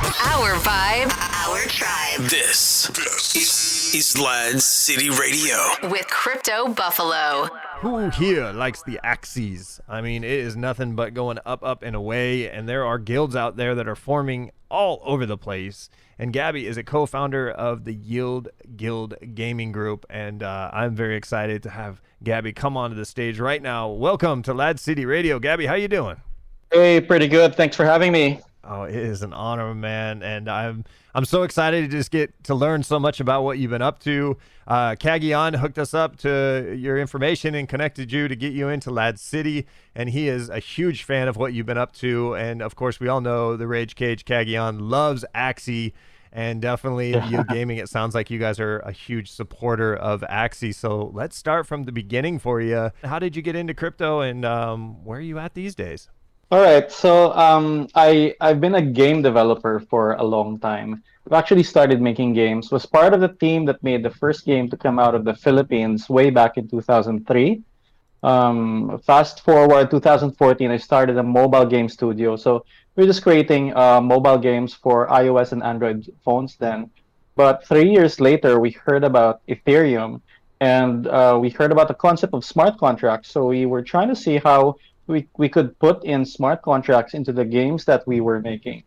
Our vibe. Our tribe. This is LADZ City Radio. With Crypto Buffalo. Who here likes the Axies? I mean, it is nothing but going up, up, and away, and there are guilds out there that are forming all over the place. And Gabby is a co-founder of the Yield Guild Gaming Group, and I'm very excited to have Gabby come onto the stage right now. Welcome to LADZ City Radio. Gabby, how you doing? Hey, pretty good. Thanks for having me. Oh, it is an honor, man, and I'm so excited to just get to learn so much about what you've been up to. Kagion hooked us up to your information and connected you to get you into LADZ City, and he is a huge fan of what you've been up to. And of course, we all know the Rage Cage Kagion loves Axie, and definitely you gaming. It sounds like you guys are a huge supporter of Axie. So let's start from the beginning for you. How did you get into crypto, and where are you at these days? All right, so I've been a game developer for a long time. I've actually started making games. Was part of the team that made the first game to come out of the Philippines way back in 2003. Fast forward 2014, I started a mobile game studio. So we're just creating mobile games for iOS and Android phones then. But 3 years later, we heard about Ethereum, and we heard about the concept of smart contracts. So we were trying to see how we could put in smart contracts into the games that we were making.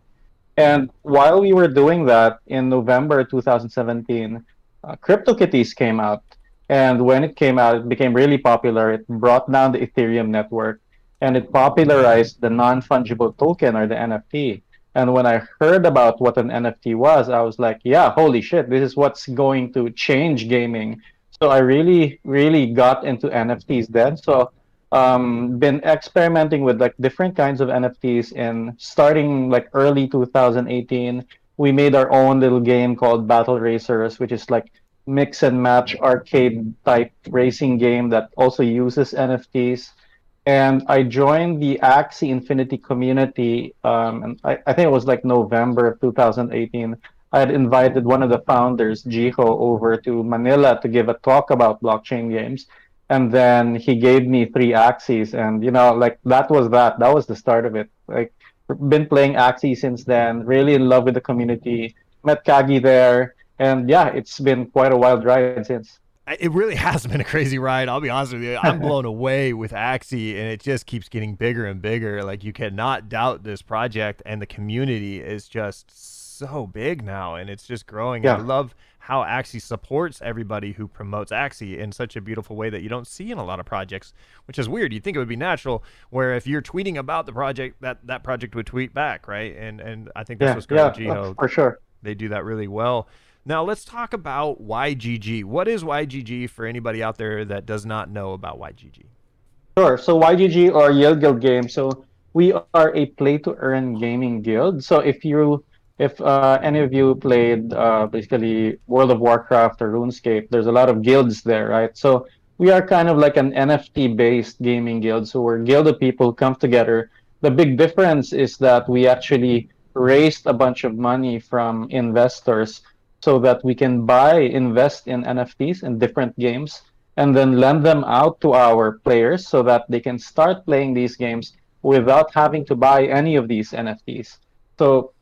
And while we were doing that, in November 2017, CryptoKitties came out. And when it came out, it became really popular. It brought down the Ethereum network, and it popularized the non-fungible token, or the NFT. And when I heard about what an NFT was, I was like, yeah, holy shit, this is what's going to change gaming. So I really, really got into NFTs then. So been experimenting with like different kinds of NFTs, and starting like early 2018, we made our own little game called Battle Racers, which is like mix and match arcade type racing game that also uses NFTs. And I joined the Axie Infinity community, and I think it was like November of 2018. I had invited one of the founders, Jiho, over to Manila to give a talk about blockchain games. And then he gave me 3 Axies, and like that was the start of it. Like, been playing Axie since then. Really in love with the community. Met Kagi there, and yeah, it's been quite a wild ride since. It really has been a crazy ride. I'll be honest with you. I'm blown away with Axie, and it just keeps getting bigger and bigger. Like, you cannot doubt this project, and the community is just so big now, and it's just growing. Yeah. I love how Axie supports everybody who promotes Axie in such a beautiful way that you don't see in a lot of projects, which is weird. You'd think it would be natural, where if you're tweeting about the project, that project would tweet back, right? And I think that's what's great with Jiho. For sure. They do that really well. Now let's talk about YGG. What is YGG for anybody out there that does not know about YGG? Sure. So YGG, or Yield Guild Games. So we are a play-to-earn gaming guild. So if any of you played basically World of Warcraft or RuneScape, there's a lot of guilds there, right? So we are kind of like an NFT-based gaming guild. So we're a guild of people who come together. The big difference is that we actually raised a bunch of money from investors so that we can invest in NFTs in different games, and then lend them out to our players so that they can start playing these games without having to buy any of these NFTs. So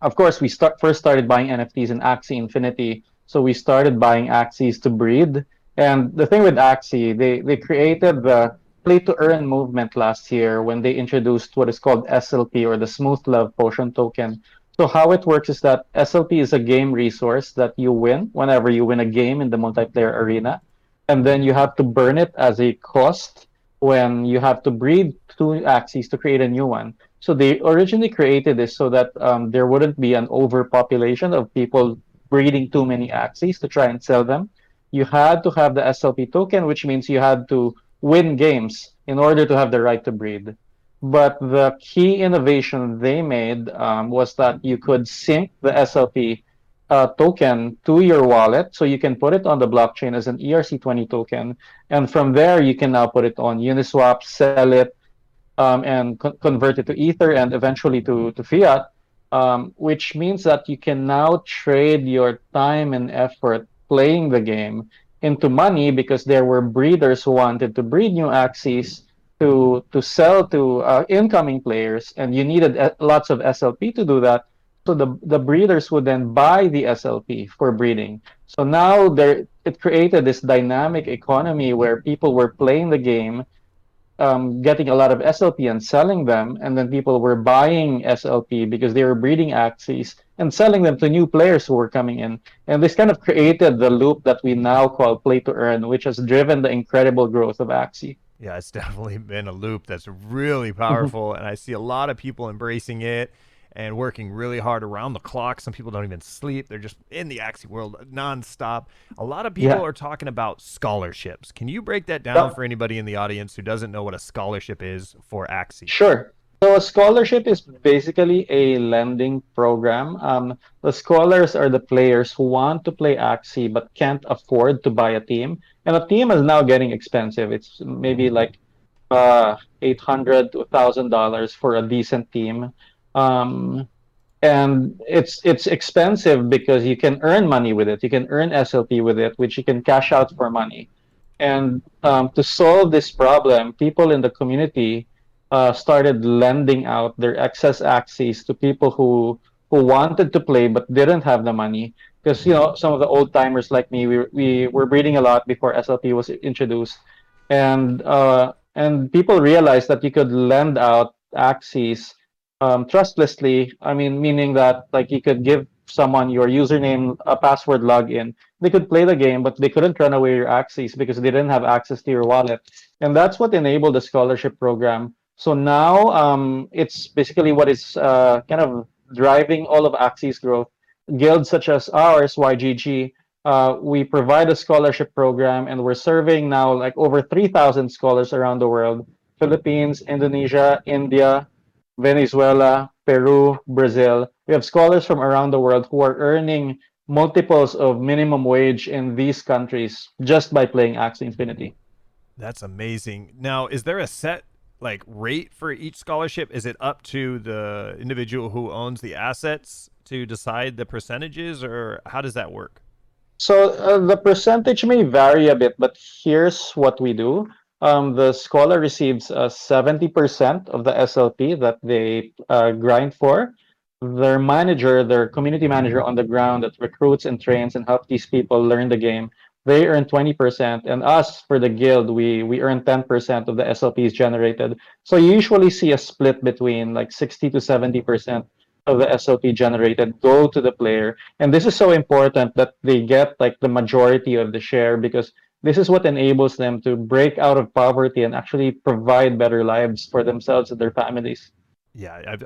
of course, we first started buying NFTs in Axie Infinity. So we started buying Axies to breed. And the thing with Axie, they created the play-to-earn movement last year when they introduced what is called SLP, or the Smooth Love Potion Token. So how it works is that SLP is a game resource that you win whenever you win a game in the multiplayer arena. And then you have to burn it as a cost when you have to breed 2 Axies to create a new one. So they originally created this so that there wouldn't be an overpopulation of people breeding too many Axies to try and sell them. You had to have the SLP token, which means you had to win games in order to have the right to breed. But the key innovation they made was that you could sync the SLP token to your wallet, so you can put it on the blockchain as an ERC20 token. And from there, you can now put it on Uniswap, sell it, and convert it to Ether, and eventually to fiat, which means that you can now trade your time and effort playing the game into money, because there were breeders who wanted to breed new Axies to sell to incoming players, and you needed lots of SLP to do that. So the breeders would then buy the SLP for breeding. So now it created this dynamic economy where people were playing the game, getting a lot of SLP and selling them, and then people were buying SLP because they were breeding Axies and selling them to new players who were coming in. And this kind of created the loop that we now call play to earn, which has driven the incredible growth of Axie. Yeah, it's definitely been a loop that's really powerful, and I see a lot of people embracing it and working really hard around the clock. Some people don't even sleep. They're just in the Axie world nonstop. A lot of people are talking about scholarships. Can you break that down for anybody in the audience who doesn't know what a scholarship is for Axie? Sure. So a scholarship is basically a lending program. The scholars are the players who want to play Axie but can't afford to buy a team. And a team is now getting expensive. It's maybe like $800 to $1,000 for a decent team. Um, and it's expensive because you can earn money with it. You can earn SLP with it, which you can cash out for money. And to solve this problem, people in the community started lending out their excess Axies to people who wanted to play but didn't have the money. Because some of the old timers like me, we were breeding a lot before SLP was introduced, and people realized that you could lend out Axies trustlessly. I mean, meaning that like you could give someone your username, a password login. They could play the game, but they couldn't run away your Axies because they didn't have access to your wallet. And that's what enabled the scholarship program. So now it's basically what is kind of driving all of Axies growth. Guilds such as ours, YGG, we provide a scholarship program, and we're serving now like over 3,000 scholars around the world: Philippines, Indonesia, India, Venezuela, Peru, Brazil. We have scholars from around the world who are earning multiples of minimum wage in these countries just by playing Axie Infinity. That's amazing. Now, is there a set like rate for each scholarship? Is it up to the individual who owns the assets to decide the percentages, or how does that work? So the percentage may vary a bit, but here's what we do. The scholar receives 70% of the SLP that they grind for. Their manager, their community manager on the ground that recruits and trains and helps these people learn the game, they earn 20%. And us, for the guild, we earn 10% of the SLPs generated. So you usually see a split between like 60 to 70% of the SLP generated go to the player. And this is so important that they get like the majority of the share, because this is what enables them to break out of poverty and actually provide better lives for themselves and their families. Yeah,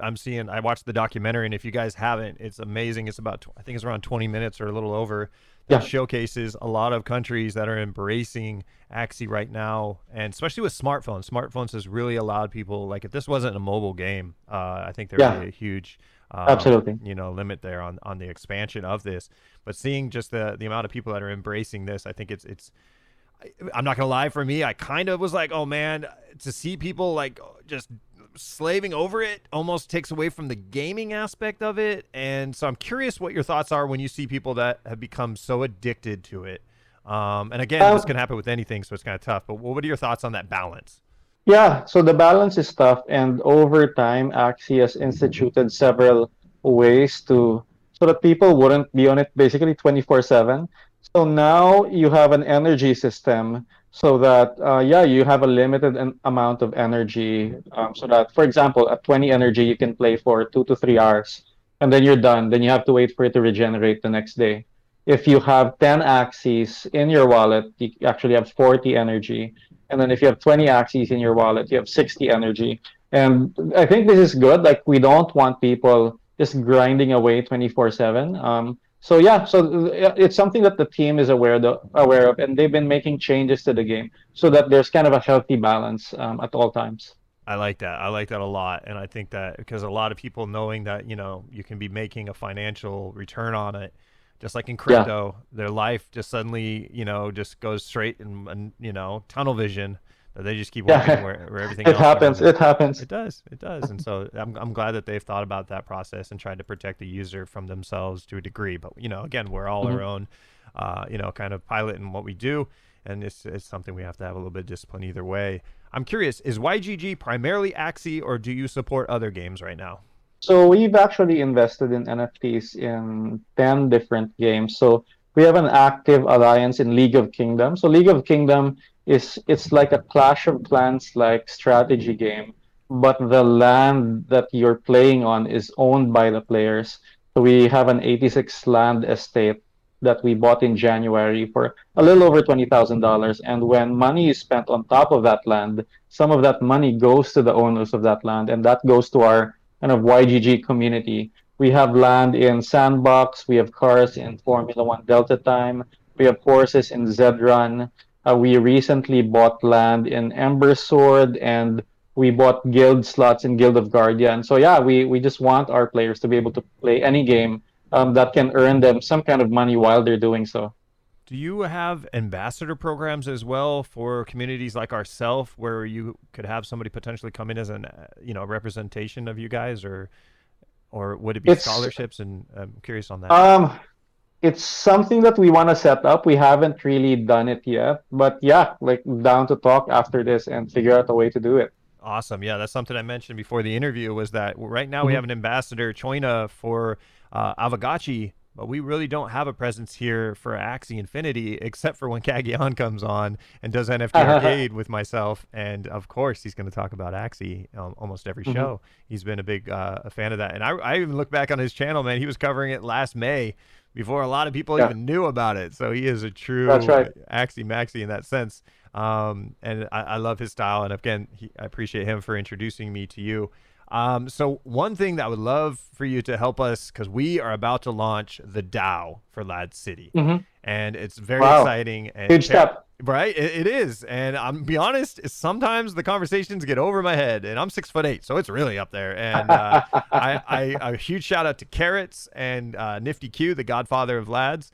I watched the documentary, and if you guys haven't, it's amazing. It's about, I think it's around 20 minutes or a little over. That showcases a lot of countries that are embracing Axie right now, and especially with smartphones. Smartphones has really allowed people, like if this wasn't a mobile game, I think there would be a huge absolutely limit there on the expansion of this. But seeing just the amount of people that are embracing this, I think it's I'm not gonna lie, for me, I kind of was like, oh man, to see people like just slaving over it almost takes away from the gaming aspect of it. And so I'm curious what your thoughts are when you see people that have become so addicted to it. And again, this can happen with anything, so it's kind of tough. But what are your thoughts on that balance? Yeah, so the balance is tough, and over time, Axie has instituted several ways so that people wouldn't be on it basically 24/7. So now you have an energy system, so that you have a limited amount of energy, so that, for example, at 20 energy you can play for 2 to 3 hours, and then you're done. Then you have to wait for it to regenerate the next day. If you have 10 Axies in your wallet, you actually have 40 energy. And then if you have 20 Axies in your wallet, you have 60 energy. And I think this is good. Like, we don't want people just grinding away 24/7. So it's something that the team is aware of, and they've been making changes to the game so that there's kind of a healthy balance at all times. I like that. I like that a lot. And I think that because a lot of people knowing that, you can be making a financial return on it, just like in crypto, their life just suddenly, just goes straight and tunnel vision, that they just keep walking where everything else happens. goes. It happens. It does. And so I'm glad that they've thought about that process and tried to protect the user from themselves to a degree. But, again, we're all our own, kind of pilot in what we do. And it's something we have to have a little bit of discipline either way. I'm curious, is YGG primarily Axie, or do you support other games right now? So we've actually invested in NFTs in 10 different games. So we have an active alliance in League of Kingdoms. So League of Kingdom it's like a Clash of Clans like strategy game, but the land that you're playing on is owned by the players. So we have an 86 land estate that we bought in January for a little over $20,000. And when money is spent on top of that land, some of that money goes to the owners of that land, and that goes to our kind of YGG community. We have land in Sandbox, we have cars in Formula One Delta Time, we have horses in Zedrun. We recently bought land in Ember Sword, and we bought guild slots in Guild of Guardian. So yeah, we just want our players to be able to play any game that can earn them some kind of money while they're doing so. Do you have ambassador programs as well for communities like ourselves, where you could have somebody potentially come in as an representation of you guys, or would it be It's scholarships? And I'm curious on that. it's something that we want to set up. We haven't really done it yet, but yeah, like down to talk after this and figure out a way to do it. Awesome. Yeah, that's something I mentioned before the interview, was that right now we have an ambassador, Choina, for Avagachi, but we really don't have a presence here for Axie Infinity, except for when Kagion comes on and does NFT Arcade with myself. And of course, he's going to talk about Axie almost every show. He's been a big a fan of that. And I even look back on his channel, man. He was covering it last May before a lot of people even knew about it. So he is a true Axie Maxie in that sense. And I love his style. And again, I appreciate him for introducing me to you. So one thing that I would love for you to help us, because we are about to launch the DAO for LADZ City, and it's very exciting. And huge step. Right? It is. And I'm be honest, sometimes the conversations get over my head, and I'm 6'8", so it's really up there. And a huge shout out to Carrots and Nifty Q, the godfather of LADZ.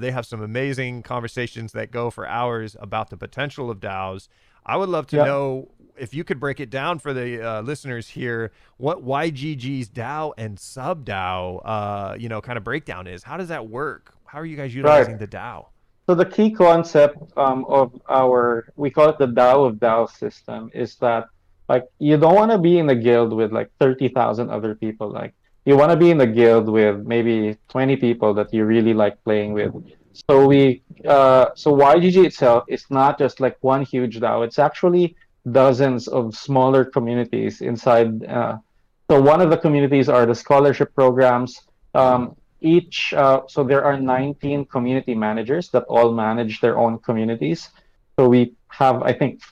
They have some amazing conversations that go for hours about the potential of DAOs. I would love to know if you could break it down for the listeners here, what YGG's DAO and sub DAO, kind of breakdown is. How does that work? How are you guys utilizing the DAO? So the key concept of we call it the DAO of DAO system, is that like you don't want to be in a guild with like 30,000 other people. Like you want to be in a guild with maybe 20 people that you really like playing with. So so YGG itself is not just like one huge DAO. It's actually dozens of smaller communities inside. So one of the communities are the scholarship programs. So there are 19 community managers that all manage their own communities. So we have, I think,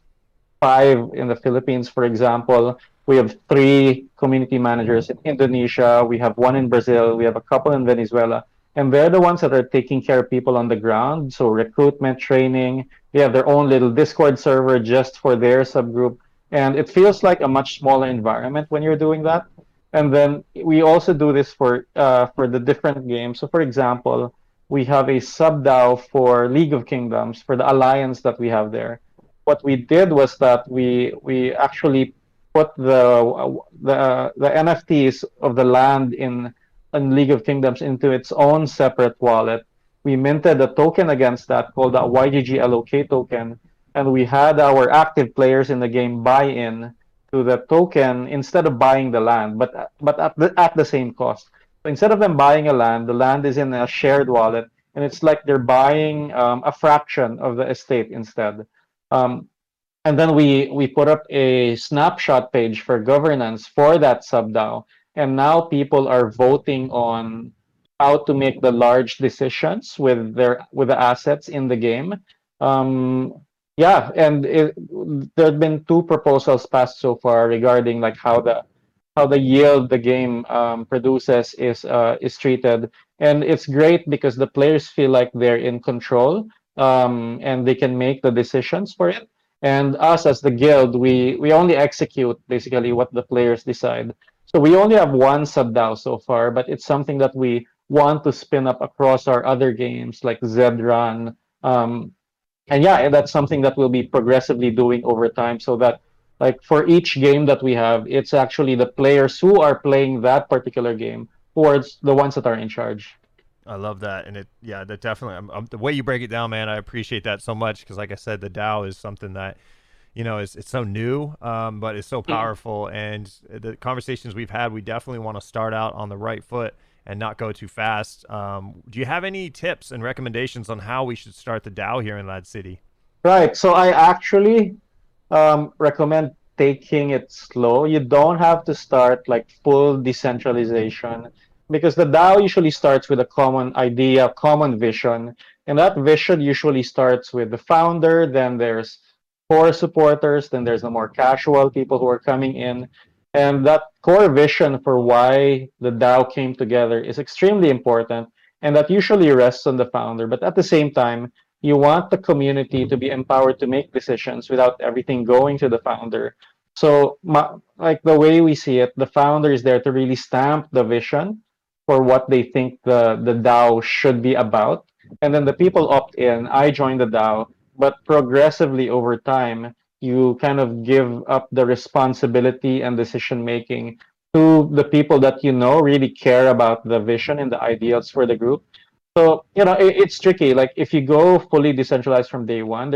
5 in the Philippines, for example. We have 3 community managers in Indonesia. We have 1 in Brazil. We have a couple in Venezuela. And they're the ones that are taking care of people on the ground. So recruitment, training. They have their own little Discord server just for their subgroup. And it feels like a much smaller environment when you're doing that. And then we also do this for the different games. So for example, we have a sub DAO for League of Kingdoms for the alliance that we have there. What we did was that we actually put the NFTs of the land in League of Kingdoms into its own separate wallet. We minted a token against that called the YGG LOK token, and we had our active players in the game buy in to the token instead of buying the land, but at the same cost. So instead of them buying a land, the land is in a shared wallet, and it's like they're buying a fraction of the estate instead. And then we put up a snapshot page for governance for that sub DAO, and now people are voting on how to make the large decisions with the assets in the game. And there have been 2 proposals passed so far regarding like how the yield the game produces is treated, and it's great because the players feel like they're in control, and they can make the decisions for it. And us as the guild, we only execute basically what the players decide. So we only have 1 sub DAO so far, but it's something that we want to spin up across our other games like Zedrun. And that's something that we'll be progressively doing over time, so that like for each game that we have, it's actually the players who are playing that particular game who are the ones that are in charge. I love that. And that definitely, the way you break it down, man, I appreciate that so much, because like I said, the DAO is something that it's so new, but it's so powerful. And the conversations we've had, we definitely want to start out on the right foot and not go too fast. Do you have any tips and recommendations on how we should start the DAO here in LADZ City? Right. So I actually recommend taking it slow. You don't have to start like full decentralization because the DAO usually starts with a common idea, common vision, and that vision usually starts with the founder. Then there's core supporters. Then there's the more casual people who are coming in, and that core vision for why the DAO came together is extremely important, and that usually rests on the founder. But at the same time, you want the community to be empowered to make decisions without everything going to the founder. So, like the way we see it, the founder is there to really stamp the vision for what they think the DAO should be about. And then the people opt in. I join the DAO, but progressively over time, you kind of give up the responsibility and decision making to the people that really care about the vision and the ideals for the group. So, it's tricky. Like if you go fully decentralized from day one,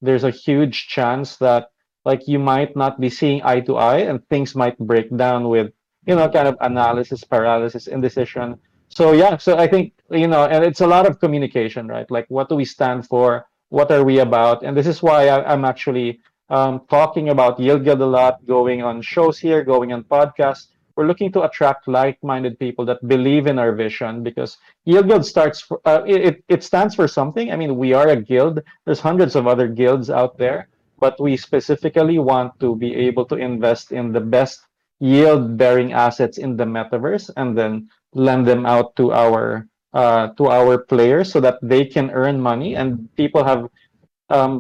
there's a huge chance that like you might not be seeing eye to eye and things might break down with, kind of analysis, paralysis, indecision. So yeah, so I think, and it's a lot of communication, right? Like what do we stand for? What are we about? And this is why I'm actually talking about Yield Guild a lot, going on shows here, going on podcasts. We're looking to attract like-minded people that believe in our vision because Yield Guild it stands for something. I mean, we are a guild. There's hundreds of other guilds out there, but we specifically want to be able to invest in the best yield-bearing assets in the metaverse and then lend them out to our players so that they can earn money and people have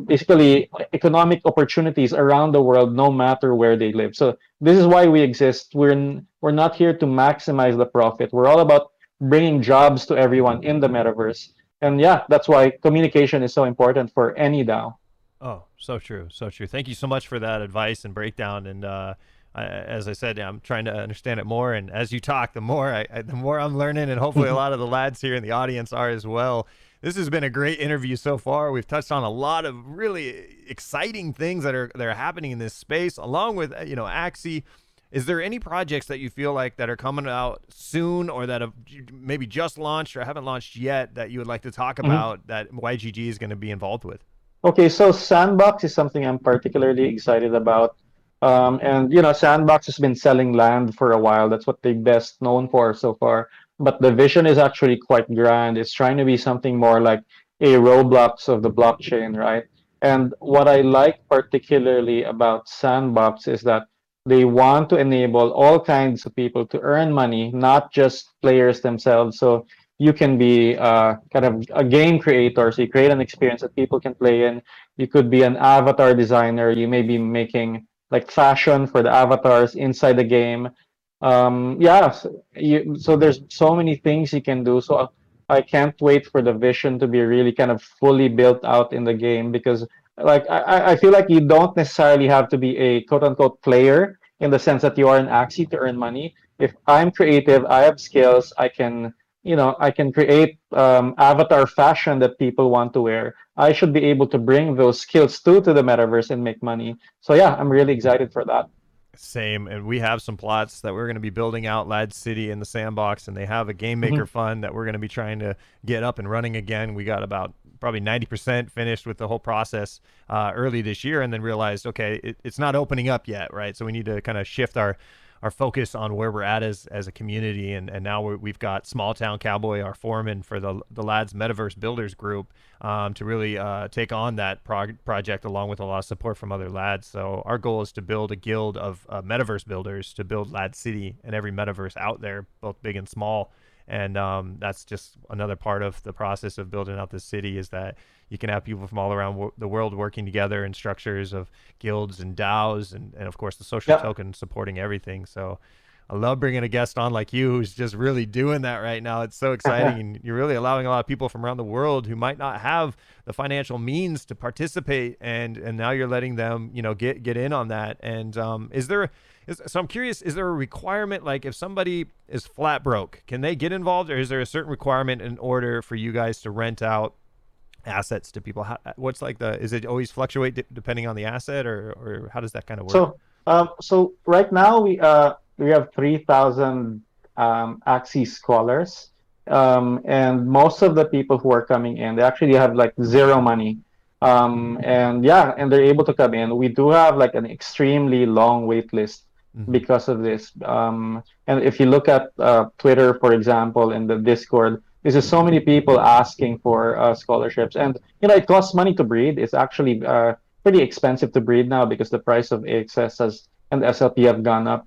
basically economic opportunities around the world, no matter where they live. So this is why we exist. We're not here to maximize the profit. We're all about bringing jobs to everyone in the metaverse. And yeah, that's why communication is so important for any DAO. Oh, so true. So true. Thank you so much for that advice and breakdown. And as I said, I'm trying to understand it more. And as you talk, the more the more I'm learning, and hopefully a lot of the lads here in the audience are as well. This has been a great interview so far. We've touched on a lot of really exciting things that are happening in this space, along with Axie. Is there any projects that you feel like that are coming out soon, or that have maybe just launched or haven't launched yet, that you would like to talk about that YGG is going to be involved with? Okay, so Sandbox is something I'm particularly excited about. And Sandbox has been selling land for a while. That's what they're best known for so far. But the vision is actually quite grand. It's trying to be something more like a Roblox of the blockchain, right? And what I like particularly about Sandbox is that they want to enable all kinds of people to earn money, not just players themselves. So you can be kind of a game creator. So you create an experience that people can play in. You could be an avatar designer. You may be making like fashion for the avatars inside the game. So there's so many things you can do. So I can't wait for the vision to be really kind of fully built out in the game because like I feel like you don't necessarily have to be a quote unquote player in the sense that you are an Axie to earn money. If I'm creative, I have skills, I can create avatar fashion that people want to wear. I should be able to bring those skills to the metaverse and make money. So yeah, I'm really excited for that. Same, and we have some plots that we're going to be building out LADZ City in the Sandbox, and they have a game maker fund that we're going to be trying to get up and running again. We got about probably 90% finished with the whole process early this year, and then realized, okay, it's not opening up yet, right? So we need to kind of shift our focus on where we're at as a community, and now we've got Small Town Cowboy, our foreman for the LADZ Metaverse Builders Group, to really take on that project along with a lot of support from other lads. So our goal is to build a guild of Metaverse builders to build LADZ City and every Metaverse out there, both big and small. And that's just another part of the process of building out this city, is that you can have people from all around the world working together in structures of guilds and DAOs, and of course the social token supporting everything. So I love bringing a guest on like you who's just really doing that right now. It's so exciting. And you're really allowing a lot of people from around the world who might not have the financial means to participate, and now you're letting them get in on that. And so I'm curious, is there a requirement, like if somebody is flat broke, can they get involved, or is there a certain requirement in order for you guys to rent out assets to people? What's like is it always fluctuate depending on the asset, or how does that kind of work? So right now we have 3,000 Axie scholars, and most of the people who are coming in, they actually have like zero money, and they're able to come in. We do have like an extremely long wait list because of this. And if you look at Twitter, for example, in the Discord, there's just so many people asking for scholarships, and it costs money to breed. It's actually pretty expensive to breed now because the price of AXS and SLP have gone up.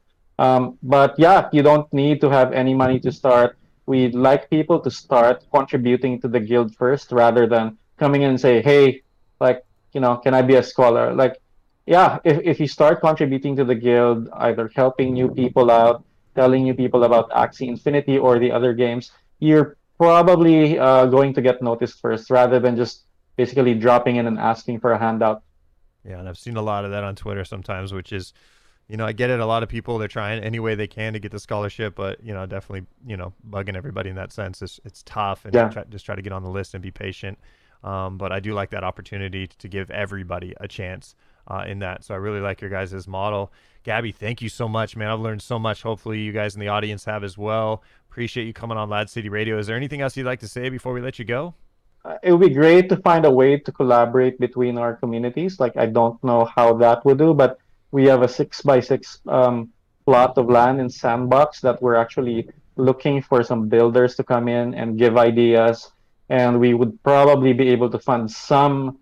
But yeah, you don't need to have any money to start. We'd like people to start contributing to the guild first rather than coming in and say, hey, like, can I be a scholar? Like, yeah, if you start contributing to the guild, either helping new people out, telling new people about Axie Infinity or the other games, you're probably going to get noticed first rather than just basically dropping in and asking for a handout. Yeah, and I've seen a lot of that on Twitter sometimes, which is, I get it. A lot of people, they're trying any way they can to get the scholarship, but, definitely, bugging everybody in that sense. It's tough, and just try to get on the list and be patient. But I do like that opportunity to give everybody a chance in that. So I really like your guys' model. Gabby, thank you so much, man. I've learned so much. Hopefully you guys in the audience have as well. Appreciate you coming on LADZ City Radio. Is there anything else you'd like to say before we let you go? It would be great to find a way to collaborate between our communities. Like, I don't know how that would do, but we have a 6x6 plot of land in Sandbox that we're actually looking for some builders to come in and give ideas, and we would probably be able to fund some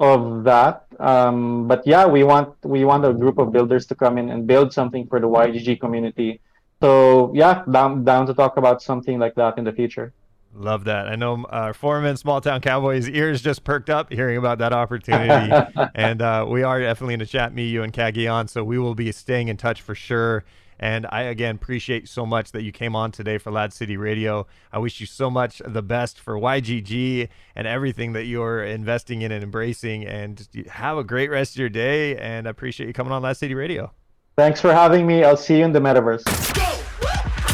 of that. But yeah, we want a group of builders to come in and build something for the YGG community. So yeah, down to talk about something like that in the future. Love that. I know our foreman, Small Town Cowboy's ears just perked up hearing about that opportunity. And we are definitely in the chat, me, you, and Kaggy, so we will be staying in touch for sure. And I, again, appreciate so much that you came on today for LADZ City Radio. I wish you so much the best for YGG and everything that you're investing in and embracing. And have a great rest of your day. And I appreciate you coming on LADZ City Radio. Thanks for having me. I'll see you in the Metaverse.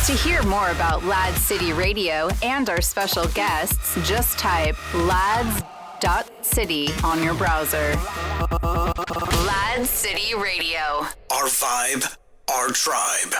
To hear more about LADZ City Radio and our special guests, just type LADZ.city on your browser. LADZ City Radio. Our vibe, our tribe.